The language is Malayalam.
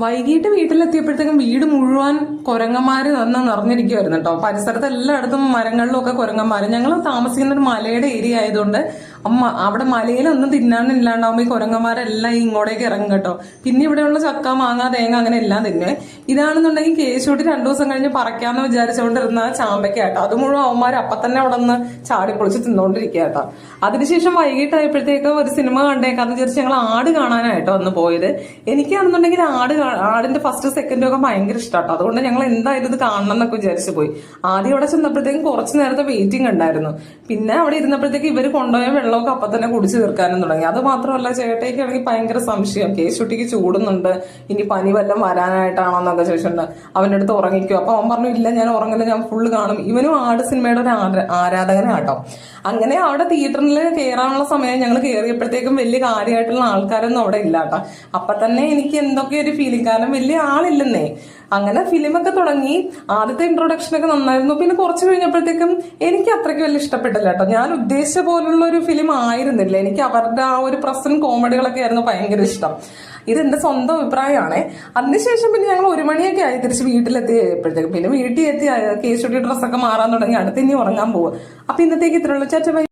വൈകിട്ട് വീട്ടിലെത്തിയപ്പോഴത്തേക്കും വീട് മുഴുവൻ കുരങ്ങന്മാര് നിറഞ്ഞിരിക്കുമായിരുന്നു കേട്ടോ. പരിസരത്ത് എല്ലായിടത്തും മരങ്ങളിലും ഒക്കെ കുരങ്ങന്മാര്. ഞങ്ങൾ താമസിക്കുന്ന ഒരു മലയുടെ ഏരിയ ആയതുകൊണ്ട് അവിടെ മലയിലൊന്നും തിന്നാനില്ലാണ്ടാവുമ്പോ ഈ കുരങ്ങന്മാരെല്ലാം ഇങ്ങോട്ടേക്ക് ഇറങ്ങും കേട്ടോ. പിന്നെ ഇവിടെയുള്ള ചക്ക, മാങ്ങ, തേങ്ങ അങ്ങനെ എല്ലാം തിന്നെ. ഇതാണെന്നുണ്ടെങ്കിൽ കേശൂട്ടി 2 ദിവസം കഴിഞ്ഞ് പറിക്കാന്ന് വിചാരിച്ചുകൊണ്ടിരുന്ന ചാമ്പയ്ക്ക കേട്ടോ. അത് മുഴുവൻ അവന്മാർ അപ്പൊ തന്നെ അവിടെ നിന്ന് ചാടിപ്പൊളിച്ച് തിന്നോണ്ടിരിക്കുക കേട്ടോ. അതിനുശേഷം വൈകിട്ടായപ്പോഴത്തേക്ക് ഒരു സിനിമ കണ്ടേക്കാന്ന് വിചാരിച്ച് ഞങ്ങൾ ആട് കാണാനായിട്ടോ അന്ന് പോയത്. എനിക്കാണെന്നുണ്ടെങ്കിൽ ആടിന്റെ ഫസ്റ്റ് സെക്കൻഡും ഒക്കെ ഭയങ്കര ഇഷ്ടമാട്ടോ. അതുകൊണ്ട് ഞങ്ങൾ എന്തായാലും ഇത് കാണണം എന്നൊക്കെ വിചാരിച്ചു പോയി. ആദ്യം അവിടെ ചെന്നപ്പോഴത്തേക്കും കുറച്ച് നേരത്തെ വെയിറ്റിംഗ് ഉണ്ടായിരുന്നു. പിന്നെ അവിടെ ഇരുന്നപ്പോഴത്തേക്ക് ഇവർ കൊണ്ടുപോയ വെള്ളമൊക്കെ അപ്പൊ തന്നെ കുടിച്ചു തീർക്കാനും തുടങ്ങി. അത് മാത്രമല്ല ചേട്ടയ്ക്കാണെങ്കിൽ ഭയങ്കര സംശയം, കേശുട്ടിക്ക് ചൂടുന്നുണ്ട്, ഇനി പനി വല്ലതും വരാനായിട്ടാണോ എന്നൊക്കെ ചോദിച്ചിട്ടുണ്ട്. അവന്റെ അടുത്ത് ഉറങ്ങിക്കോ. അപ്പൊ അവൻ പറഞ്ഞു ഇല്ല ഞാൻ ഉറങ്ങില്ല, ഞാൻ ഫുള്ള് കാണും. ഇവനും ആട് സിനിമയുടെ ഒരു ആരാധകനാട്ടോ. അങ്ങനെ അവിടെ തിയേറ്ററിൽ കയറാനുള്ള സമയം ഞങ്ങൾ കയറിയപ്പോഴത്തേക്കും വലിയ കാര്യമായിട്ടുള്ള ആൾക്കാരൊന്നും അവിടെ ഇല്ല കേട്ടോ. അപ്പൊ തന്നെ എനിക്ക് എന്തൊക്കെ ഒരു ഫീലിംഗ്, കാരണം വലിയ ആളില്ലെന്നേ. അങ്ങനെ ഫിലിമൊക്കെ തുടങ്ങി. ആദ്യത്തെ ഇൻട്രൊഡക്ഷനൊക്കെ നന്നായിരുന്നു. പിന്നെ കുറച്ച് കഴിഞ്ഞപ്പോഴത്തേക്കും എനിക്ക് അത്രയ്ക്ക് വലിയ ഇഷ്ടപ്പെട്ടില്ല കേട്ടോ. ഞാൻ ഉദ്ദേശിച്ച പോലുള്ള ഒരു ഫിലിം ആയിരുന്നില്ല. എനിക്ക് അവരുടെ ആ ഒരു പ്രസന്റ് കോമഡികളൊക്കെ ആയിരുന്നു ഭയങ്കര ഇഷ്ടം. ഇതെന്റെ സ്വന്തം അഭിപ്രായമാണ്. അതിനുശേഷം പിന്നെ ഞങ്ങൾ 1 മണിയൊക്കെ ആയി തിരിച്ച് വീട്ടിലെത്തിയപ്പോഴത്തേക്കും. പിന്നെ വീട്ടിൽ എത്തി കേശുട്ടി ഡ്രസ്സൊക്കെ മാറാൻ തുടങ്ങി. അടുത്ത് ഇനി ഉറങ്ങാൻ പോവുക. അപ്പൊ ഇന്നത്തേക്ക് ഇത്രയുള്ളൂ. ചാച്ച ബൈ.